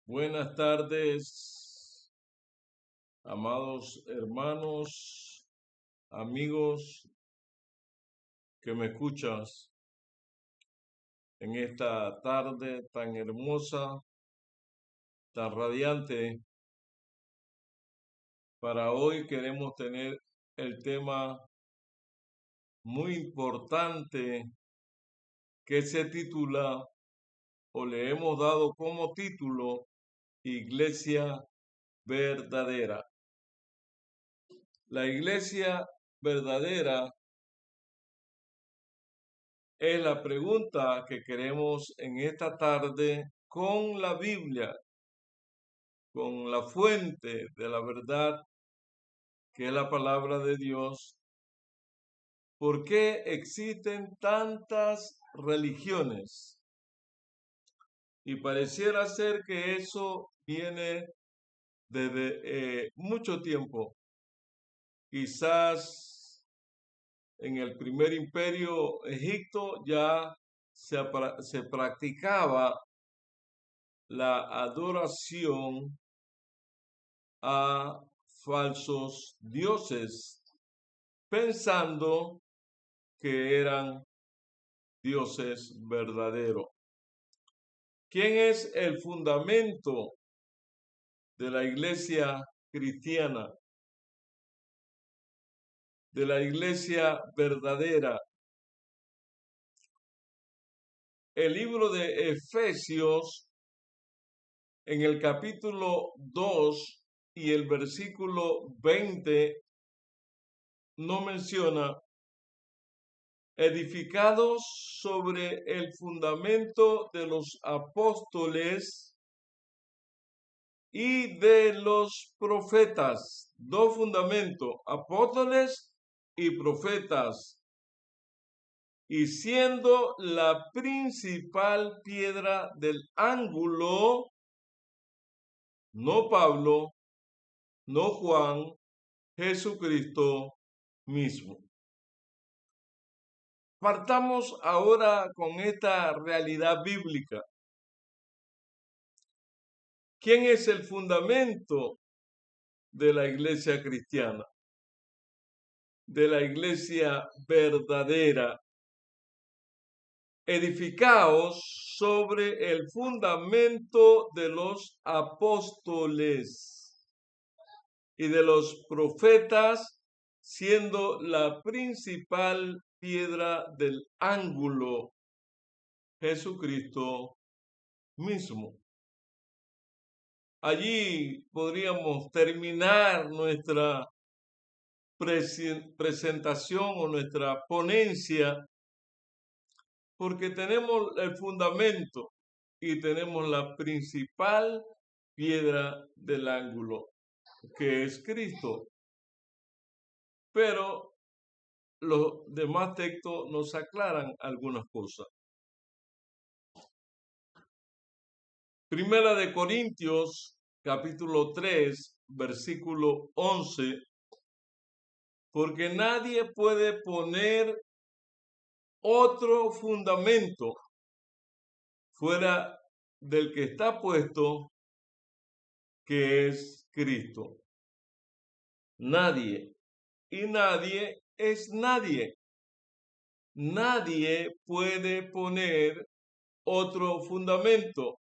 Buenas tardes, amados hermanos, amigos que me escuchas en esta tarde tan hermosa, tan radiante. Para hoy queremos tener el tema muy importante que se titula, o le hemos dado como título, Iglesia verdadera. La iglesia verdadera es la pregunta que queremos en esta tarde con la Biblia, con la fuente de la verdad, que es la palabra de Dios. ¿Por qué existen tantas religiones? Y pareciera ser que eso viene desde mucho tiempo. Quizás en el primer imperio Egipto ya se practicaba la adoración a falsos dioses, pensando que eran dioses verdaderos. ¿Quién es el fundamento de la iglesia cristiana, de la iglesia verdadera? El libro de Efesios, en el capítulo 2 y el versículo 20, no menciona: edificados sobre el fundamento de los apóstoles y de los profetas. Dos fundamentos: apóstoles y profetas. Y siendo la principal piedra del ángulo, no Pablo, no Juan, Jesucristo mismo. Partamos ahora con esta realidad bíblica. ¿Quién es el fundamento de la iglesia cristiana, de la iglesia verdadera? Edificaos sobre el fundamento de los apóstoles y de los profetas, siendo la principal piedra del ángulo, Jesucristo mismo. Allí podríamos terminar nuestra presentación o nuestra ponencia, porque tenemos el fundamento y tenemos la principal piedra del ángulo, que es Cristo. Pero los demás textos nos aclaran algunas cosas. Primera de Corintios, capítulo 3, versículo 11. Porque nadie puede poner otro fundamento fuera del que está puesto, que es Cristo. Nadie. Y nadie es nadie. Nadie puede poner otro fundamento.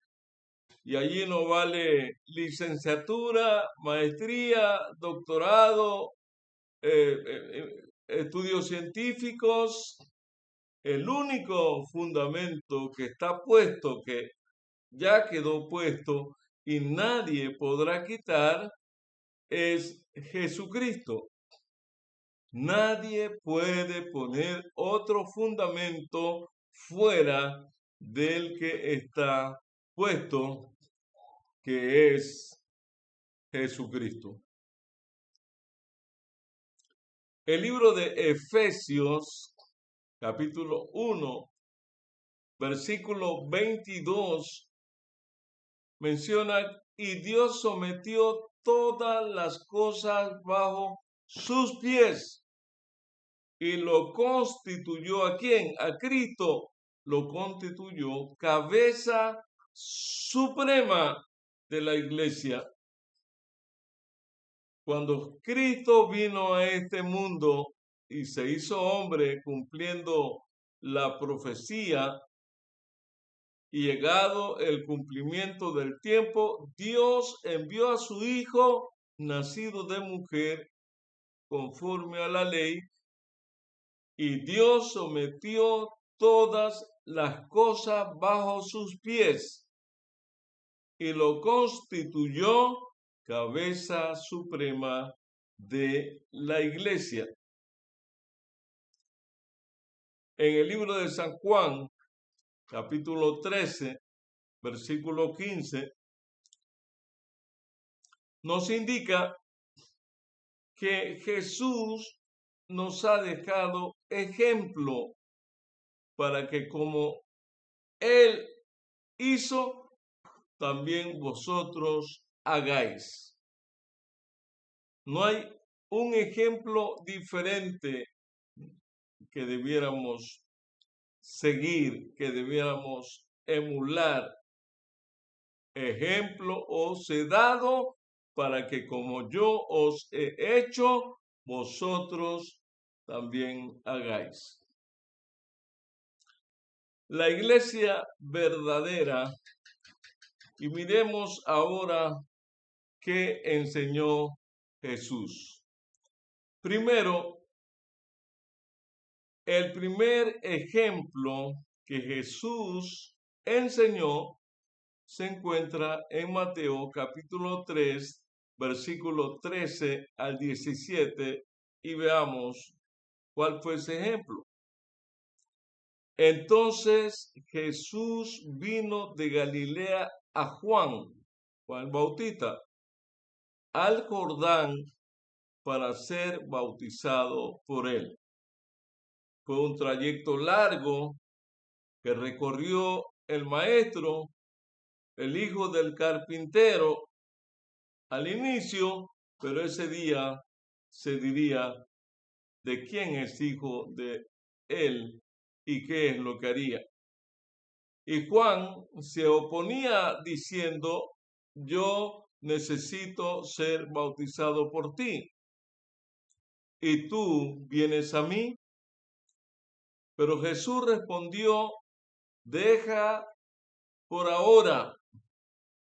Y allí no vale licenciatura, maestría, doctorado, estudios científicos. El único fundamento que está puesto, que ya quedó puesto y nadie podrá quitar, es Jesucristo. Nadie puede poner otro fundamento fuera del que está puesto, que es Jesucristo. El libro de Efesios, capítulo 1, versículo 22, menciona: y Dios sometió todas las cosas bajo sus pies y lo constituyó ¿a quién? A Cristo. Lo constituyó cabeza suprema de la iglesia. Cuando Cristo vino a este mundo y se hizo hombre cumpliendo la profecía y llegado el cumplimiento del tiempo, Dios envió a su Hijo, nacido de mujer, conforme a la ley, y Dios sometió todas las cosas bajo sus pies y lo constituyó cabeza suprema de la iglesia. En el libro de San Juan, capítulo 13, versículo 15, nos indica que Jesús nos ha dejado ejemplo para que como Él hizo, también vosotros hagáis. No hay un ejemplo diferente que debiéramos seguir, que debiéramos emular. Ejemplo os he dado para que como yo os he hecho, vosotros también hagáis. La iglesia verdadera, y miremos ahora qué enseñó Jesús. Primero, el primer ejemplo que Jesús enseñó se encuentra en Mateo capítulo 3, versículo 13 al 17, y veamos cuál fue ese ejemplo. Entonces Jesús vino de Galilea a Juan Bautista, al Jordán para ser bautizado por él. Fue un trayecto largo que recorrió el maestro, el hijo del carpintero, al inicio, pero ese día se diría de quién es hijo de él y qué es lo que haría. Y Juan se oponía diciendo, yo necesito ser bautizado por ti, y tú vienes a mí. Pero Jesús respondió, deja por ahora,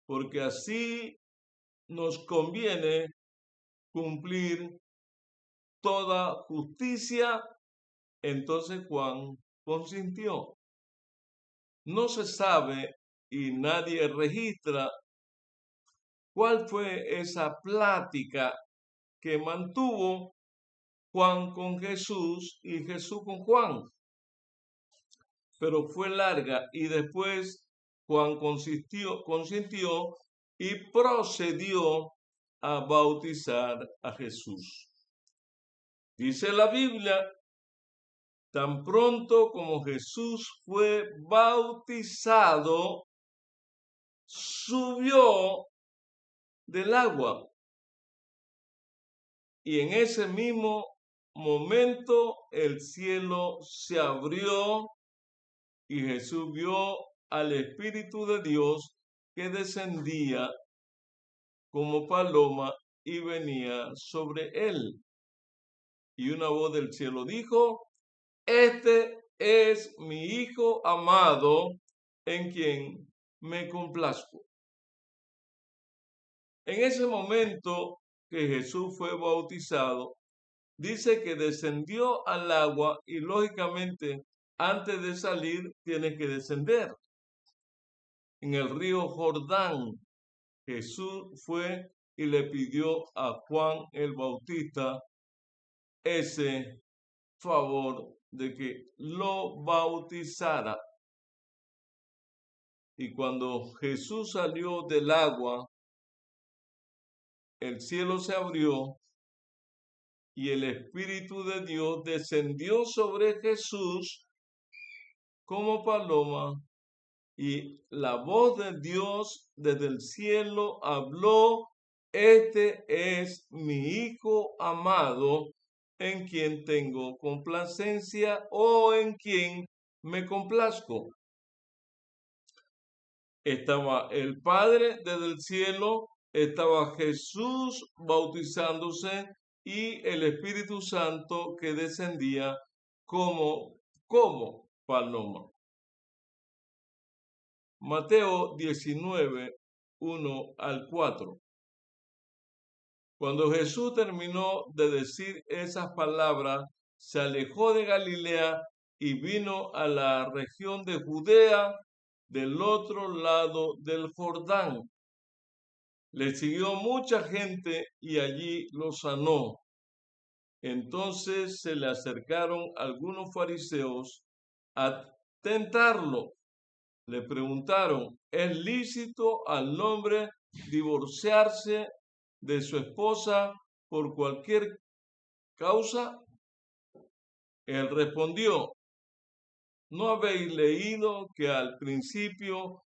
porque así nos conviene cumplir toda justicia. Entonces Juan consintió. No se sabe y nadie registra cuál fue esa plática que mantuvo Juan con Jesús y Jesús con Juan. Pero fue larga y después Juan consintió y procedió a bautizar a Jesús. Dice la Biblia, tan pronto como Jesús fue bautizado, subió del agua. Y en ese mismo momento el cielo se abrió y Jesús vio al Espíritu de Dios que descendía como paloma y venía sobre él. Y una voz del cielo dijo, este es mi Hijo amado, en quien me complazco. En ese momento que Jesús fue bautizado, dice que descendió al agua y lógicamente antes de salir tiene que descender. En el río Jordán, Jesús fue y le pidió a Juan el Bautista ese favor de que lo bautizara. Y cuando Jesús salió del agua, el cielo se abrió y el Espíritu de Dios descendió sobre Jesús como paloma, y la voz de Dios desde el cielo habló, este es mi Hijo amado, en quien tengo complacencia o en quien me complazco. Estaba el Padre desde el cielo, estaba Jesús bautizándose y el Espíritu Santo que descendía como paloma. Mateo 19, 1 al 4. Cuando Jesús terminó de decir esas palabras, se alejó de Galilea y vino a la región de Judea del otro lado del Jordán. Le siguió mucha gente y allí lo sanó. Entonces se le acercaron algunos fariseos a tentarlo. Le preguntaron, ¿es lícito al hombre divorciarse de su esposa por cualquier causa? Él respondió, ¿no habéis leído que al principio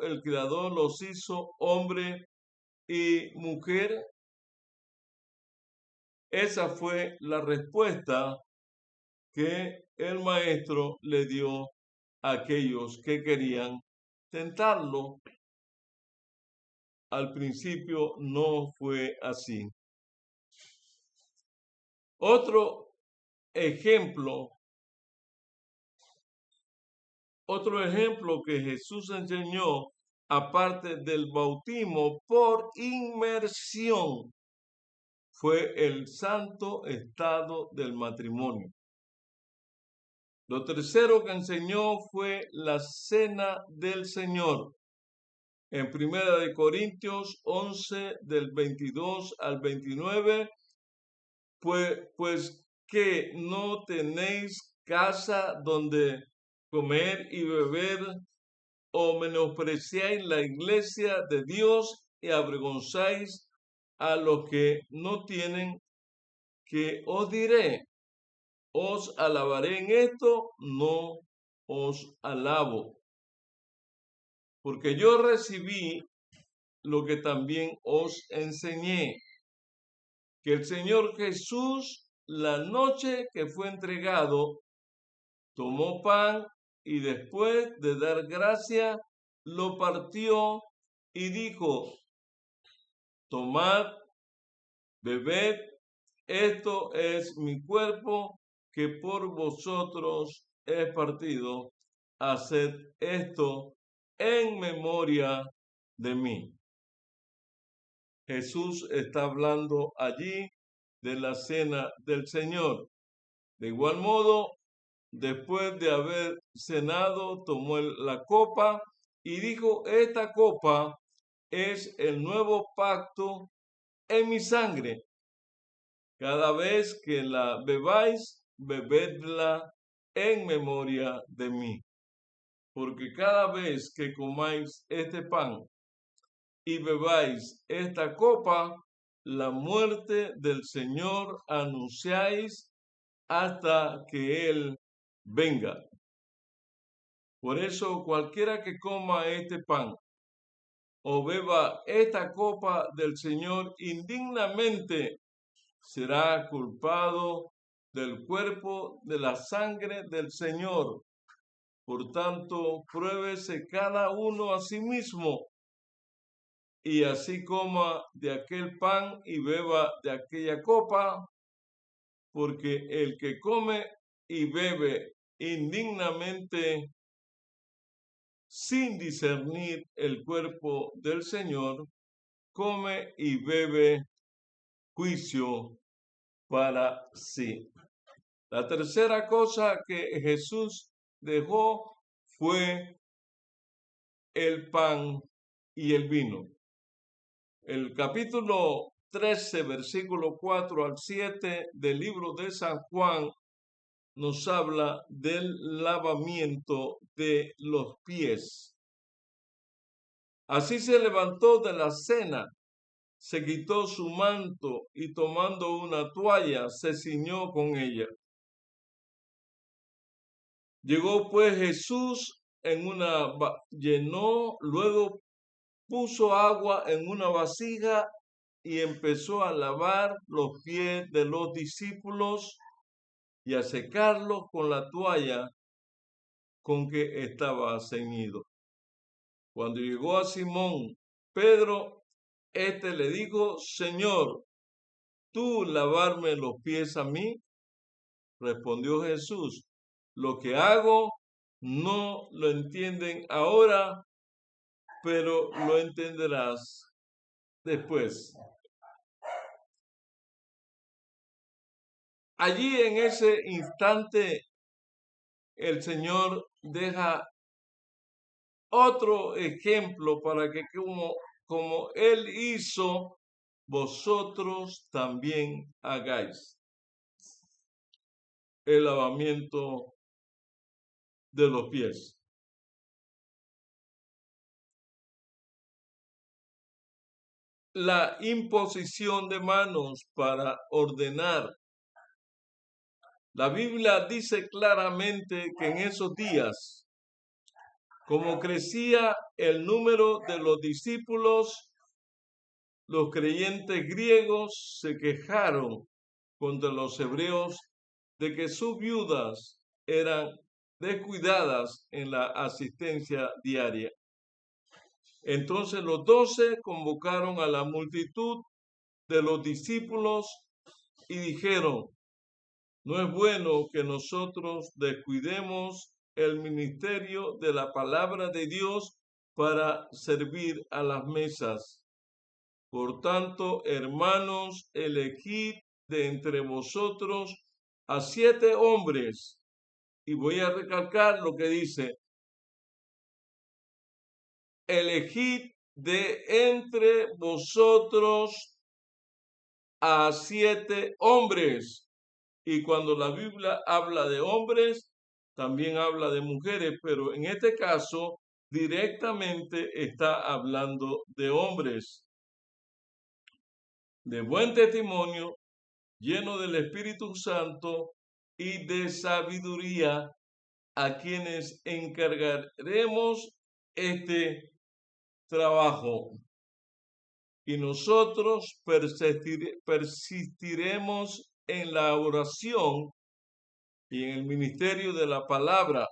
el Creador los hizo hombre y mujer? Esa fue la respuesta que el maestro le dio a aquellos que querían tentarlo. Al principio no fue así. Otro ejemplo que Jesús enseñó, aparte del bautismo por inmersión, fue el santo estado del matrimonio. Lo tercero que enseñó fue la cena del Señor. En 1 Corintios 11, del 22 al 29, pues que no tenéis casa donde comer y beber, o menospreciáis la iglesia de Dios y avergonzáis a los que no tienen, que os diré, os alabaré en esto, no os alabo. Porque yo recibí lo que también os enseñé, que el Señor Jesús, la noche que fue entregado, tomó pan y después de dar gracia, lo partió y dijo, tomad, bebed, esto es mi cuerpo que por vosotros es partido, haced esto en memoria de mí. Jesús está hablando allí de la cena del Señor. De igual modo, después de haber cenado, tomó la copa y dijo, esta copa es el nuevo pacto en mi sangre. Cada vez que la bebáis, bebedla en memoria de mí. Porque cada vez que comáis este pan y bebáis esta copa, la muerte del Señor anunciáis hasta que Él venga. Por eso cualquiera que coma este pan o beba esta copa del Señor indignamente será culpado del cuerpo, de la sangre del Señor. Por tanto, pruébese cada uno a sí mismo, y así coma de aquel pan y beba de aquella copa, porque el que come y bebe indignamente, sin discernir el cuerpo del Señor, come y bebe juicio para sí. La tercera cosa que Jesús dejó fue el pan y el vino. El capítulo 13, versículo 4 al 7 del libro de San Juan nos habla del lavamiento de los pies. Así se levantó de la cena, se quitó su manto y tomando una toalla se ciñó con ella. Llegó pues Jesús luego puso agua en una vasija y empezó a lavar los pies de los discípulos y a secarlos con la toalla con que estaba ceñido. Cuando llegó a Simón Pedro, éste le dijo: Señor, ¿tú lavarme los pies a mí? Respondió Jesús: lo que hago no lo entienden ahora, pero lo entenderás después. Allí en ese instante el Señor deja otro ejemplo para que como Él hizo, vosotros también hagáis. El lavamiento de los pies. La imposición de manos para ordenar. La Biblia dice claramente que en esos días, como crecía el número de los discípulos, los creyentes griegos se quejaron contra los hebreos de que sus viudas eran descuidadas en la asistencia diaria. Entonces los 12 convocaron a la multitud de los discípulos y dijeron: no es bueno que nosotros descuidemos el ministerio de la palabra de Dios para servir a las mesas. Por tanto, hermanos, elegid de entre vosotros a 7 hombres. Y voy a recalcar lo que dice: elegid de entre vosotros a 7 hombres. Y cuando la Biblia habla de hombres, también habla de mujeres, pero en este caso directamente está hablando de hombres de buen testimonio, lleno del Espíritu Santo y de sabiduría, a quienes encargaremos este trabajo. Y nosotros persistiremos en la oración y en el ministerio de la palabra.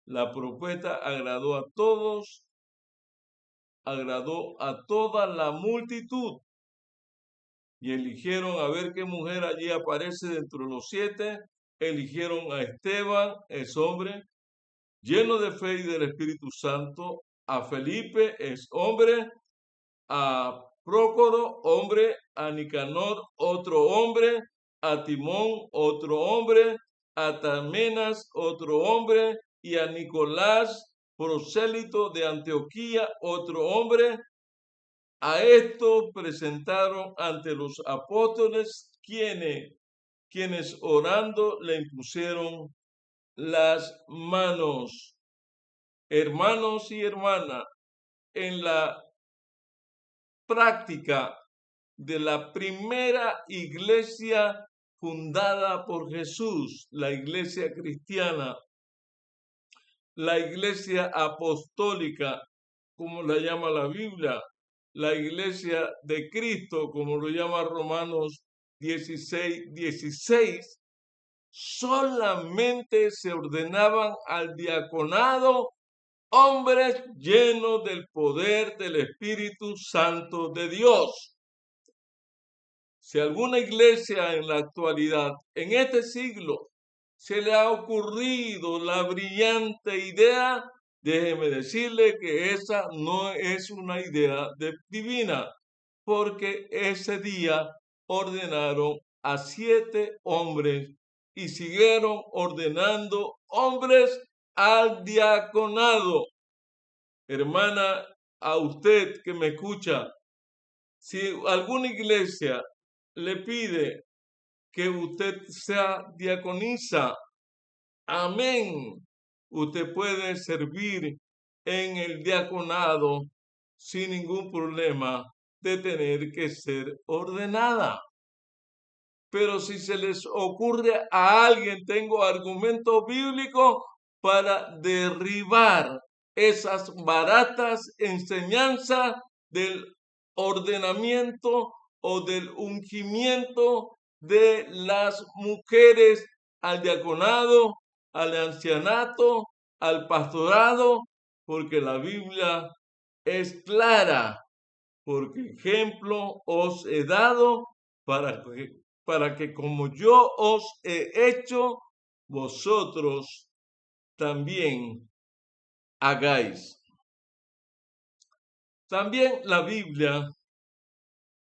La propuesta agradó a todos, agradó a toda la multitud. Y eligieron, a ver qué mujer allí aparece dentro de los 7, eligieron a Esteban, es hombre, lleno de fe y del Espíritu Santo, a Felipe, es hombre, a Prócoro, hombre, a Nicanor, otro hombre, a Timón, otro hombre, a Tamenas, otro hombre, y a Nicolás, prosélito de Antioquía, otro hombre. A esto presentaron ante los apóstoles, quienes orando le impusieron las manos. Hermanos y hermanas, en la práctica de la primera iglesia fundada por Jesús, la iglesia cristiana, la iglesia apostólica, como la llama la Biblia, la iglesia de Cristo, como lo llama Romanos 16:16, solamente se ordenaban al diaconado hombres llenos del poder del Espíritu Santo de Dios. Si alguna iglesia en la actualidad, en este siglo, se le ha ocurrido la brillante idea, déjeme decirle que esa no es una idea divina, porque ese día ordenaron a 7 hombres y siguieron ordenando hombres al diaconado. Hermana, a usted que me escucha, si alguna iglesia le pide que usted sea diaconisa, amén, usted puede servir en el diaconado sin ningún problema de tener que ser ordenada. Pero si se les ocurre a alguien, tengo argumento bíblico para derribar esas baratas enseñanzas del ordenamiento o del ungimiento de las mujeres al diaconado, al ancianato al pastorado, porque la Biblia es clara, porque ejemplo os he dado para que como yo os he hecho, vosotros también hagáis. También la Biblia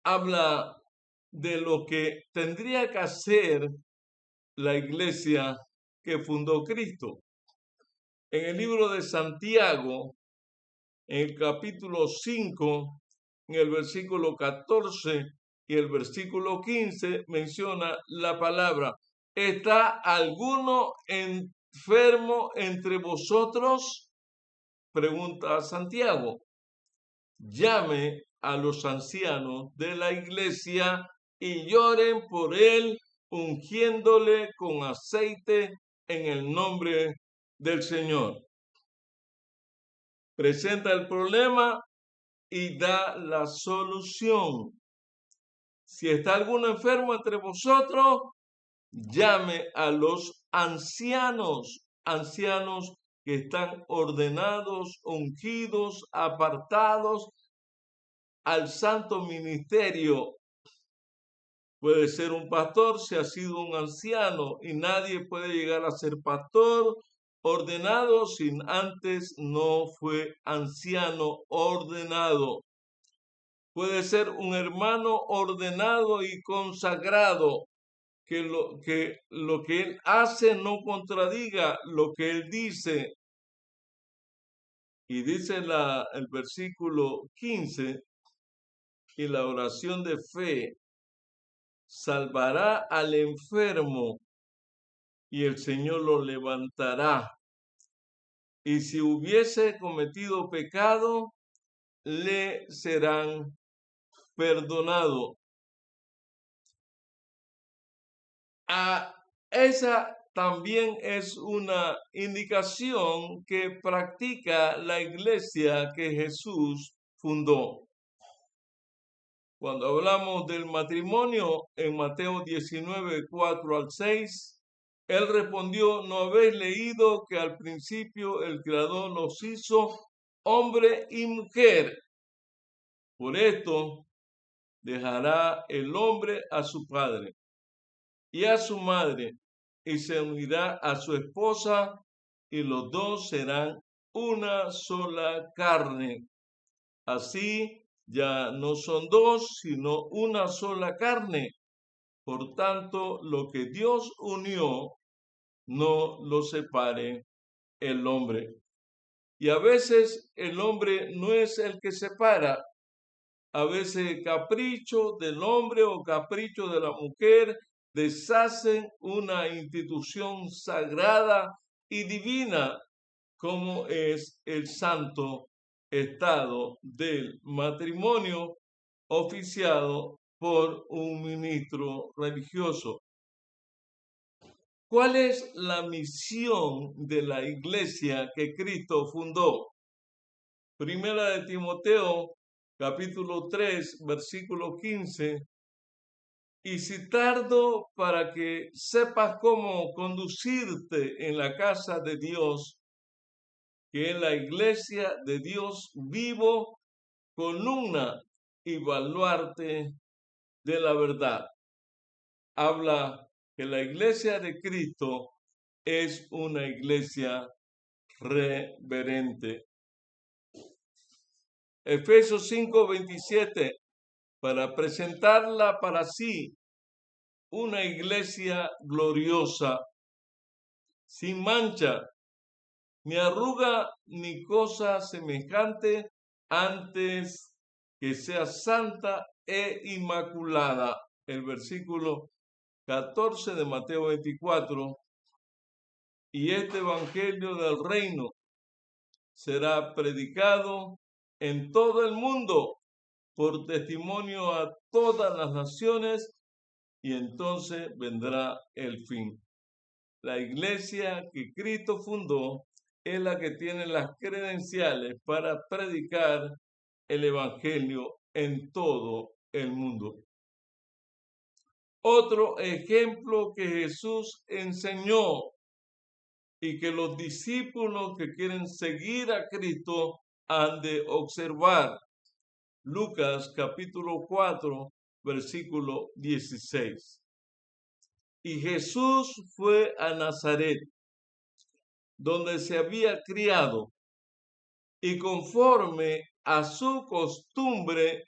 habla de lo que tendría que hacer la iglesia que fundó Cristo. En el libro de Santiago, en el capítulo 5, en el versículo 14 y el versículo 15, menciona la palabra: ¿está alguno enfermo entre vosotros? Pregunta Santiago. Llame a los ancianos de la iglesia y lloren por él, ungiéndole con aceite en el nombre del Señor. Presenta el problema y da la solución. Si está alguno enfermo entre vosotros, llame a los ancianos que están ordenados, ungidos, apartados al santo ministerio. Puede ser un pastor si ha sido un anciano, y nadie puede llegar a ser pastor ordenado si antes no fue anciano ordenado. Puede ser un hermano ordenado y consagrado, que lo que él hace no contradiga lo que él dice. Y dice el versículo 15, y la oración de fe salvará al enfermo y el Señor lo levantará. Y si hubiese cometido pecado, le serán perdonados. Esa también es una indicación que practica la iglesia que Jesús fundó. Cuando hablamos del matrimonio en Mateo 19, 4 al 6, él respondió: ¿no habéis leído que al principio el Creador los hizo hombre y mujer? Por esto dejará el hombre a su padre y a su madre, y se unirá a su esposa, y los dos serán una sola carne. Así ya no son dos, sino una sola carne. Por tanto, lo que Dios unió, no lo separe el hombre. Y a veces el hombre no es el que separa. A veces capricho del hombre o capricho de la mujer deshacen una institución sagrada y divina, como es el santo estado del matrimonio oficiado por un ministro religioso. ¿Cuál es la misión de la iglesia que Cristo fundó? Primera de Timoteo, capítulo 3, versículo 15. Y si tardo para que sepas cómo conducirte en la casa de Dios, que es la iglesia de Dios vivo, columna y baluarte de la verdad. Habla que la iglesia de Cristo es una iglesia reverente. Efesios 5:27, para presentarla para sí una iglesia gloriosa, sin mancha, ni arruga, ni cosa semejante, antes que sea santa e inmaculada. El versículo 14 de Mateo 24. Y este evangelio del reino será predicado en todo el mundo por testimonio a todas las naciones, y entonces vendrá el fin. La iglesia que Cristo fundó es la que tiene las credenciales para predicar el evangelio en todo el mundo. Otro ejemplo que Jesús enseñó y que los discípulos que quieren seguir a Cristo han de observar. Lucas capítulo 4, versículo 16. Y Jesús fue a Nazaret, donde se había criado, y conforme a su costumbre,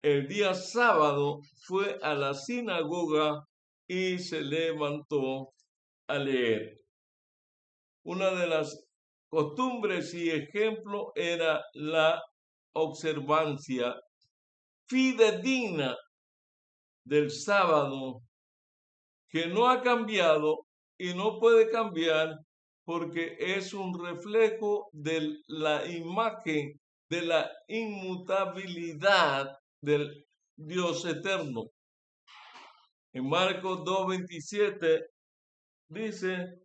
el día sábado fue a la sinagoga y se levantó a leer. Una de las costumbres y ejemplo era la observancia fidedigna del sábado, que no ha cambiado y no puede cambiar porque es un reflejo de la imagen de la inmutabilidad del Dios eterno. En Marcos 2:27 dice,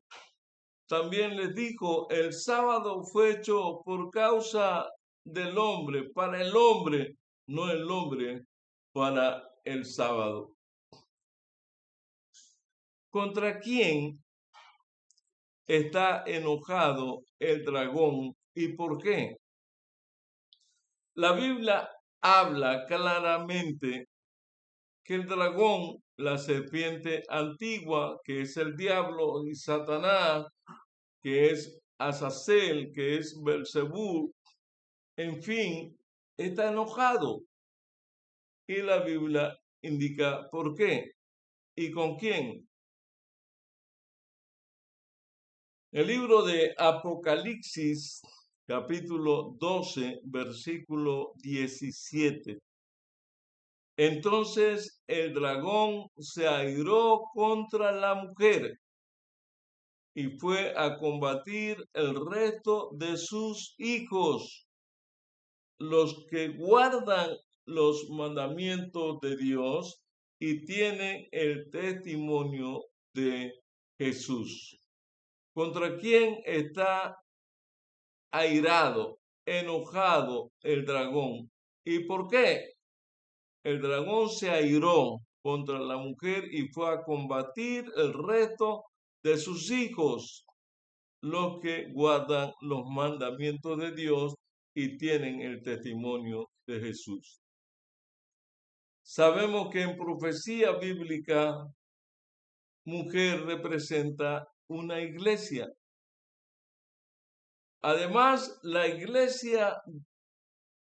también les dijo, el sábado fue hecho por causa del hombre, para el hombre, no el hombre para el sábado. ¿Contra quién está enojado el dragón y por qué? La Biblia habla claramente que el dragón, la serpiente antigua, que es el diablo y Satanás, que es Azazel, que es Belzebú, en fin, está enojado. Y la Biblia indica por qué y con quién. El libro de Apocalipsis, capítulo 12, versículo 17. Entonces el dragón se airó contra la mujer y fue a combatir el resto de sus hijos, los que guardan los mandamientos de Dios y tienen el testimonio de Jesús. ¿Contra quién está airado, enojado el dragón? ¿Y por qué? El dragón se airó contra la mujer y fue a combatir el resto de sus hijos, los que guardan los mandamientos de Dios y tienen el testimonio de Jesús. Sabemos que en profecía bíblica, mujer representa una iglesia. Además, la iglesia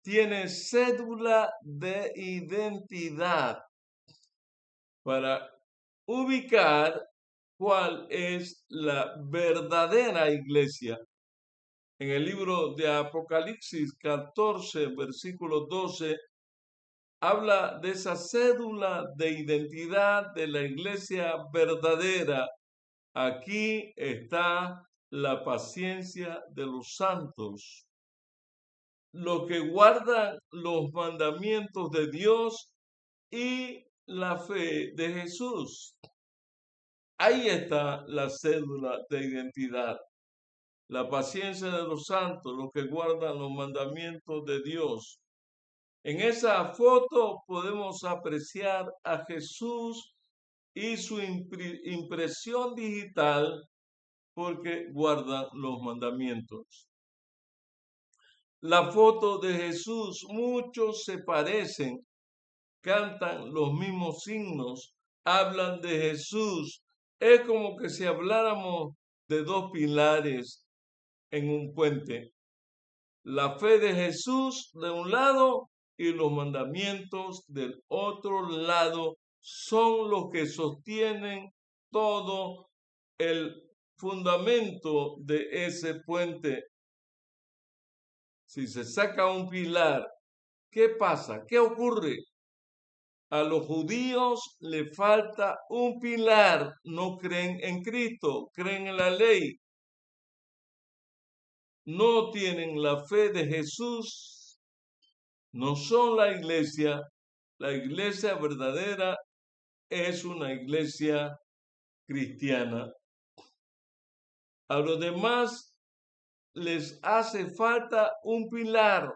tiene cédula de identidad para ubicar cuál es la verdadera iglesia. En el libro de Apocalipsis 14, versículo 12, habla de esa cédula de identidad de la iglesia verdadera. Aquí está la paciencia de los santos, los que guardan los mandamientos de Dios y la fe de Jesús. Ahí está la cédula de identidad, la paciencia de los santos, los que guardan los mandamientos de Dios. En esa foto podemos apreciar a Jesús y su impresión digital porque guardan los mandamientos. La foto de Jesús, muchos se parecen, cantan los mismos signos, hablan de Jesús. Es como que si habláramos de dos pilares en un puente. La fe de Jesús de un lado y los mandamientos del otro lado son los que sostienen todo el fundamento de ese puente. Si se saca un pilar, ¿qué pasa? ¿Qué ocurre? A los judíos le falta un pilar, no creen en Cristo, creen en la ley. No tienen la fe de Jesús, no son la iglesia. La iglesia verdadera es una iglesia cristiana. A los demás les hace falta un pilar.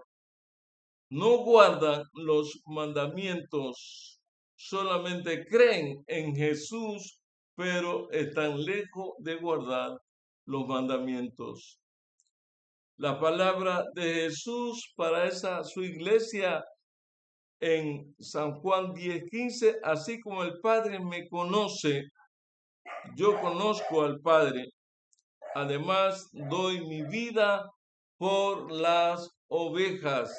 No guardan los mandamientos, solamente creen en Jesús, pero están lejos de guardar los mandamientos. La palabra de Jesús para su iglesia en San Juan 10:15, así como el Padre me conoce, yo conozco al Padre. Además, doy mi vida por las ovejas.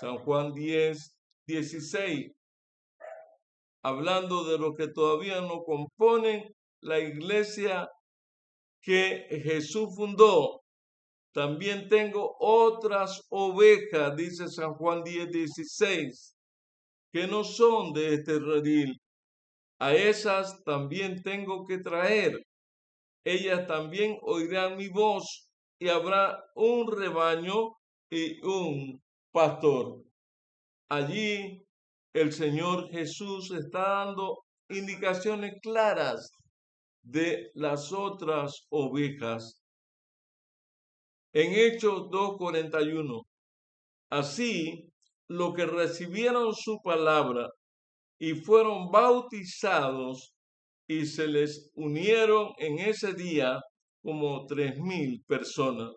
San Juan 10:16. Hablando de lo que todavía no componen la iglesia que Jesús fundó. También tengo otras ovejas, dice San Juan 10:16, que no son de este redil. A esas también tengo que traer. Ellas también oirán mi voz y habrá un rebaño y un pastor. Allí el Señor Jesús está dando indicaciones claras de las otras ovejas. En Hechos 2:41, así los que recibieron su palabra y fueron bautizados y se les unieron en ese día como 3,000 personas.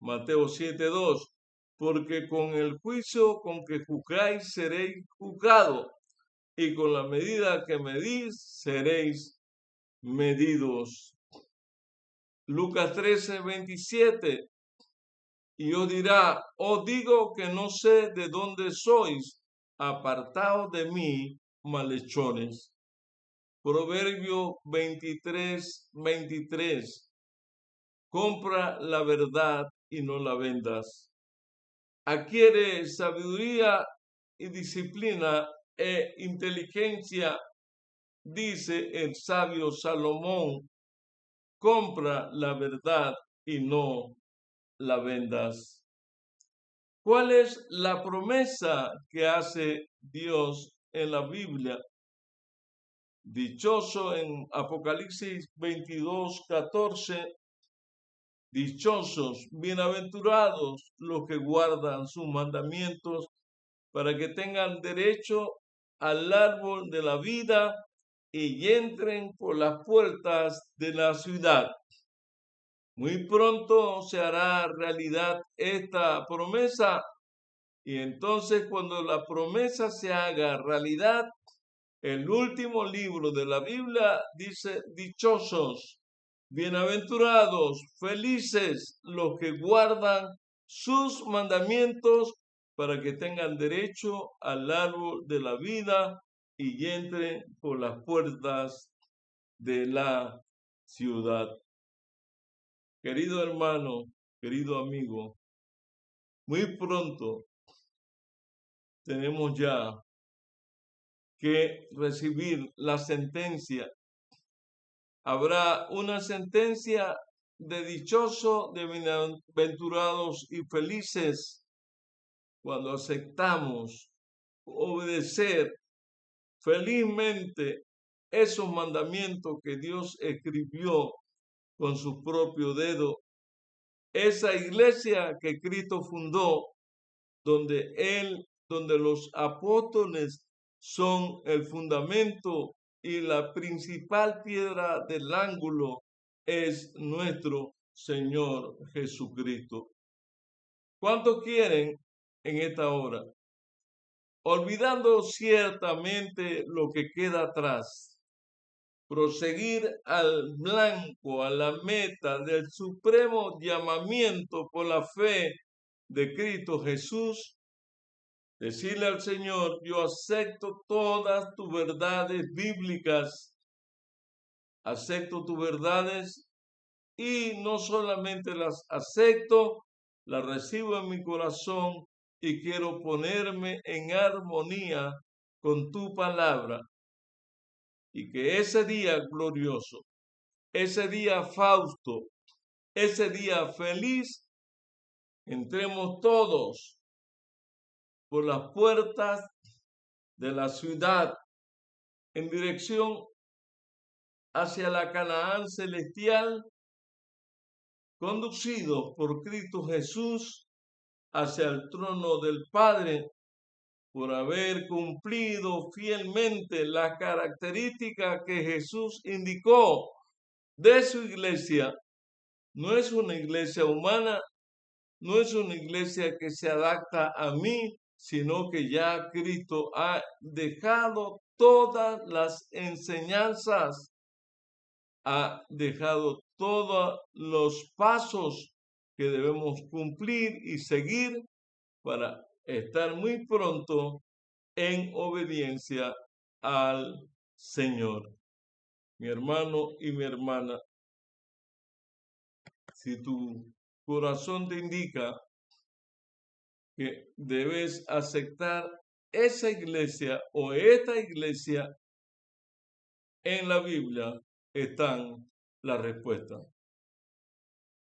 Mateo 7:2, porque con el juicio con que juzgáis seréis juzgados, y con la medida que medís seréis medidos. Lucas 13:27, y os dirá, os digo que no sé de dónde sois, apartaos de mí, malhechores. Proverbio 23:23, compra la verdad y no la vendas. Adquiere sabiduría y disciplina e inteligencia, dice el sabio Salomón, compra la verdad y no la vendas. ¿Cuál es la promesa que hace Dios en la Biblia? Dichoso en Apocalipsis 22:14, dichosos, bienaventurados los que guardan sus mandamientos para que tengan derecho al árbol de la vida y entren por las puertas de la ciudad. Muy pronto se hará realidad esta promesa y entonces cuando la promesa se haga realidad, el último libro de la Biblia dice dichosos, bienaventurados, felices los que guardan sus mandamientos para que tengan derecho al árbol de la vida y entren por las puertas de la ciudad. Querido hermano, querido amigo, muy pronto tenemos ya que recibir la sentencia. Habrá una sentencia de dichoso, de bienaventurados y felices cuando aceptamos obedecer felizmente esos mandamientos que Dios escribió con su propio dedo. Esa iglesia que Cristo fundó, donde los apóstoles son el fundamento y la principal piedra del ángulo es nuestro Señor Jesucristo. ¿Cuántos quieren en esta hora? Olvidando ciertamente lo que queda atrás, proseguir al blanco, a la meta del supremo llamamiento por la fe de Cristo Jesús, decirle al Señor, yo acepto todas tus verdades bíblicas, acepto tus verdades y no solamente las acepto, las recibo en mi corazón y quiero ponerme en armonía con tu palabra. Y que ese día glorioso, ese día fausto, ese día feliz, entremos todos por las puertas de la ciudad en dirección hacia la Canaán celestial, conducidos por Cristo Jesús hacia el trono del Padre, por haber cumplido fielmente las características que Jesús indicó de su iglesia no es una iglesia humana, no es una iglesia que se adapta a mí, sino que ya Cristo ha dejado todas las enseñanzas, ha dejado todos los pasos que debemos cumplir y seguir para estar muy pronto en obediencia al Señor. Mi hermano y mi hermana, si tu corazón te indica que debes aceptar esa iglesia o esta iglesia, en la Biblia están las respuestas.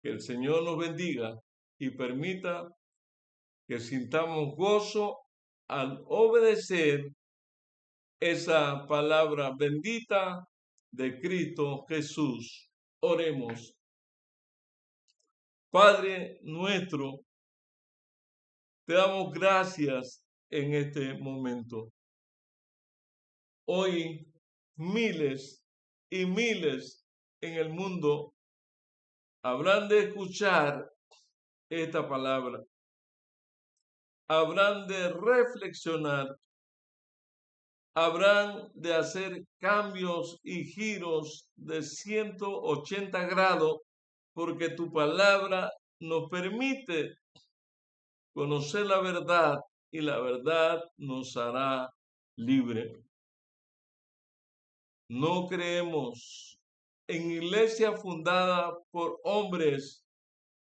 Que el Señor nos bendiga y permita que sintamos gozo al obedecer esa palabra bendita de Cristo Jesús. Oremos. Padre nuestro, te damos gracias en este momento. Hoy miles y miles en el mundo habrán de escuchar esta palabra, habrán de reflexionar, habrán de hacer cambios y giros de 180 grados, porque tu palabra nos permite conocer la verdad y la verdad nos hará libre. No creemos en iglesia fundada por hombres,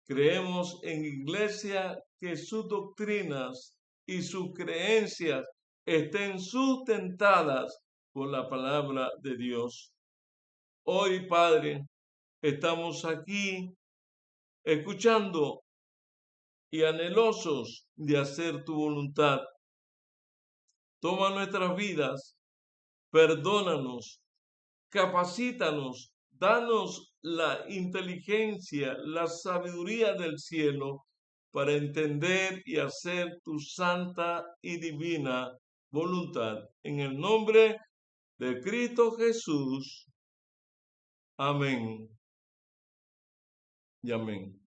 creemos en iglesia que sus doctrinas y sus creencias estén sustentadas por la palabra de Dios. Hoy, Padre, estamos aquí escuchando y anhelosos de hacer tu voluntad. Toma nuestras vidas, perdónanos, capacítanos, danos la inteligencia, la sabiduría del cielo para entender y hacer tu santa y divina voluntad. En el nombre de Cristo Jesús. Amén y amén.